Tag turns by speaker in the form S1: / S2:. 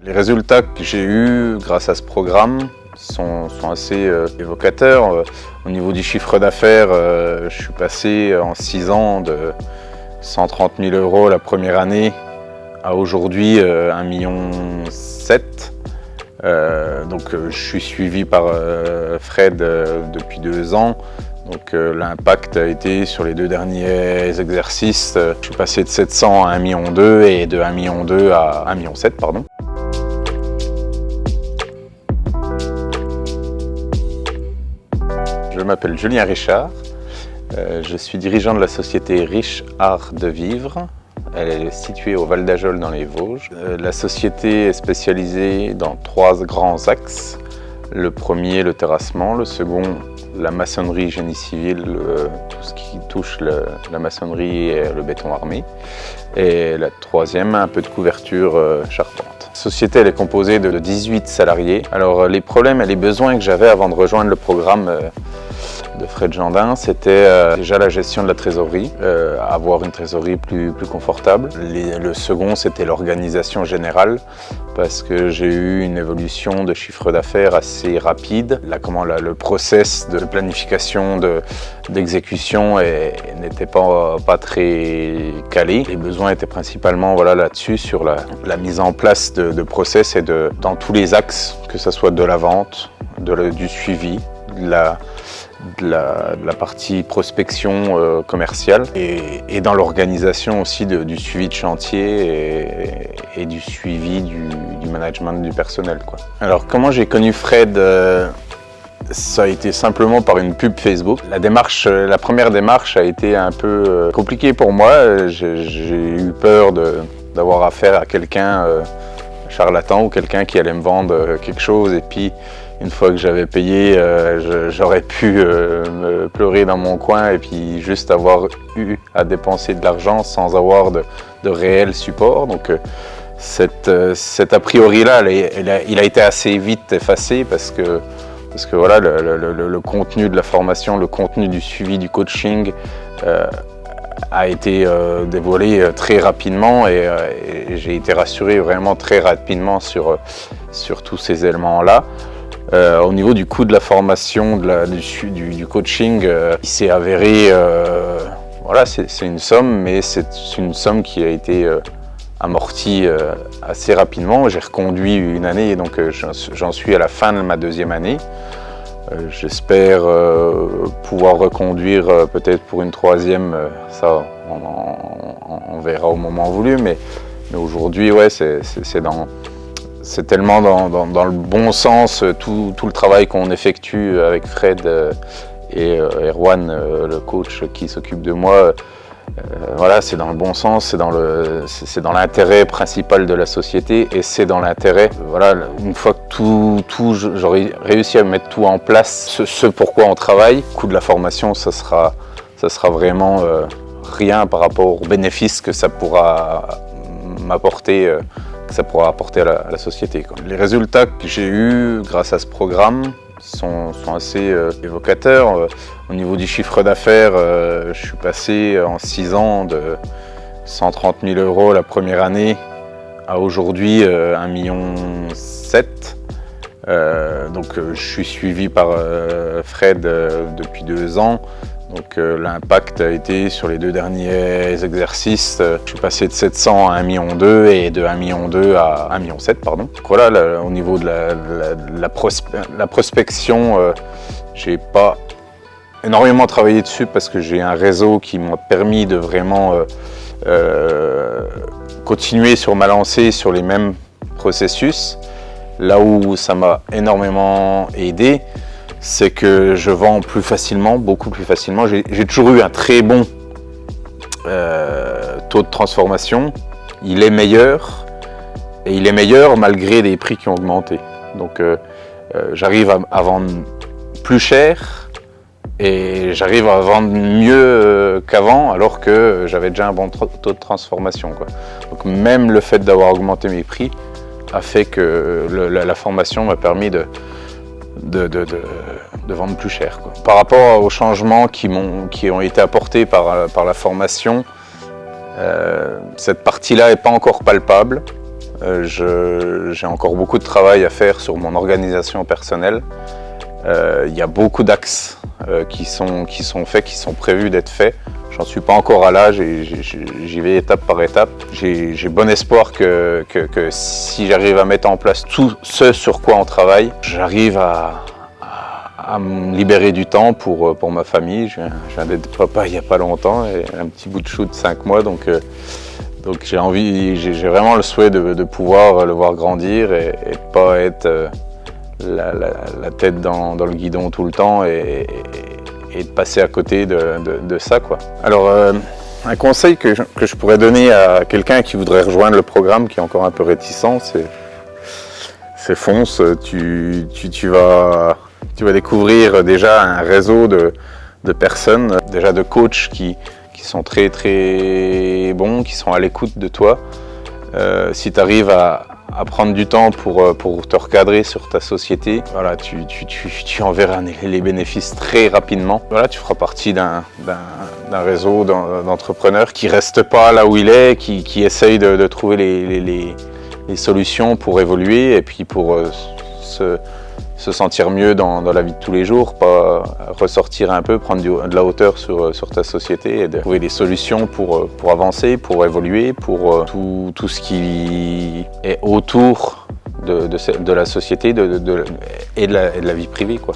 S1: Les résultats que j'ai eus grâce à ce programme sont assez évocateurs. Au niveau du chiffre d'affaires, je suis passé en 6 ans de 130 000 € la première année à aujourd'hui 1,7 million. Donc je suis suivi par Fred depuis 2 ans. Donc l'impact a été sur les 2 derniers exercices. Je suis passé de 700 à 1,2 million et de 1,2 million à 1,7 million, pardon. Je m'appelle Julien Richard. Je suis dirigeant de la société Riche Art de Vivre. Elle est située au Val d'Ajol dans les Vosges. La société est spécialisée dans 3 grands axes. Le premier, le terrassement. Le second, la maçonnerie, génie civil, tout ce qui touche la maçonnerie et le béton armé. Et la troisième, un peu de couverture charpente. La société elle est composée de 18 salariés. Alors les problèmes et les besoins que j'avais avant de rejoindre le programme de Fred Jandin, c'était déjà la gestion de la trésorerie, avoir une trésorerie plus confortable. Le second, c'était l'organisation générale, parce que j'ai eu une évolution de chiffre d'affaires assez rapide. Le process de planification, d'exécution n'était pas très calé. Les besoins étaient principalement là-dessus, sur la mise en place de process et dans tous les axes, que ce soit de la vente, du suivi, de la partie prospection commerciale et dans l'organisation aussi du suivi de chantier et du suivi du management du personnel, quoi. Alors comment j'ai connu Fred? Ça a été simplement par une pub Facebook. La première démarche a été un peu compliquée pour moi. J'ai eu peur d'avoir affaire à quelqu'un charlatan ou quelqu'un qui allait me vendre quelque chose, et puis une fois que j'avais payé, j'aurais pu me pleurer dans mon coin et puis juste avoir eu à dépenser de l'argent sans avoir de réel support. Donc cet a priori-là, il a été assez vite effacé parce que voilà, le contenu de la formation, le contenu du suivi du coaching a été dévoilé très rapidement et j'ai été rassuré vraiment très rapidement sur tous ces éléments-là. Au niveau du coût de la formation, du coaching, il s'est avéré, voilà, c'est une somme, mais c'est une somme qui a été amortie assez rapidement. J'ai reconduit une année, donc j'en suis à la fin de ma 2e année. J'espère pouvoir reconduire peut-être pour une 3e, ça on verra au moment voulu, mais aujourd'hui, ouais, c'est tellement dans le bon sens tout le travail qu'on effectue avec Fred et Erwan, le coach qui s'occupe de moi. Voilà, c'est dans le bon sens, c'est dans l'intérêt principal de la société et c'est dans l'intérêt. Voilà, une fois que j'aurai réussi à mettre tout en place, ce pourquoi on travaille, le coût de la formation, ça sera vraiment rien par rapport aux bénéfices que ça pourra m'apporter. Que ça pourra apporter à la société, quoi. Les résultats que j'ai eus grâce à ce programme sont assez évocateurs. Au niveau du chiffre d'affaires, je suis passé en 6 ans de 130 000 € la première année à aujourd'hui 1,7 million. Donc je suis suivi par Fred depuis 2 ans. Donc l'impact a été sur les 2 derniers exercices. Je suis passé de 700 à 1,2 million et de 1,2 million à 1,7 million, pardon. Donc voilà, au niveau de la prospection, j'ai pas énormément travaillé dessus parce que j'ai un réseau qui m'a permis de vraiment continuer sur ma lancée sur les mêmes processus. Là où ça m'a énormément aidé, c'est que je vends plus facilement, beaucoup plus facilement. J'ai toujours eu un très bon taux de transformation. Il est meilleur, et il est meilleur malgré des prix qui ont augmenté. Donc j'arrive à vendre plus cher et j'arrive à vendre mieux qu'avant alors que j'avais déjà un bon taux de transformation, quoi. Donc même le fait d'avoir augmenté mes prix a fait que la formation m'a permis de vendre plus cher, quoi. Par rapport aux changements qui ont été apportés par la formation, cette partie-là n'est pas encore palpable. J'ai encore beaucoup de travail à faire sur mon organisation personnelle. Il y a beaucoup d'axes qui sont faits, qui sont prévus d'être faits. J'en suis pas encore à là, j'y vais étape par étape. J'ai bon espoir que si j'arrive à mettre en place tout ce sur quoi on travaille, j'arrive à me libérer du temps pour ma famille. Je viens d'être papa il n'y a pas longtemps, et un petit bout de chou de 5 mois, donc j'ai vraiment le souhait de pouvoir le voir grandir et de pas être la tête dans le guidon tout le temps et de passer à côté de ça, quoi. Alors, un conseil que je pourrais donner à quelqu'un qui voudrait rejoindre le programme, qui est encore un peu réticent, c'est fonce. Tu vas découvrir déjà un réseau de personnes, déjà de coachs qui sont très très bons, qui sont à l'écoute de toi. Si tu arrives à prendre du temps pour te recadrer sur ta société, voilà, tu en verras les bénéfices très rapidement. Voilà, tu feras partie d'un réseau d'entrepreneurs qui ne reste pas là où il est, qui essaye de trouver les solutions pour évoluer et puis pour se sentir mieux dans la vie de tous les jours, pas ressortir un peu, prendre de la hauteur sur ta société et de trouver des solutions pour avancer, pour évoluer, pour tout ce qui est autour de la société et de la vie privée, quoi.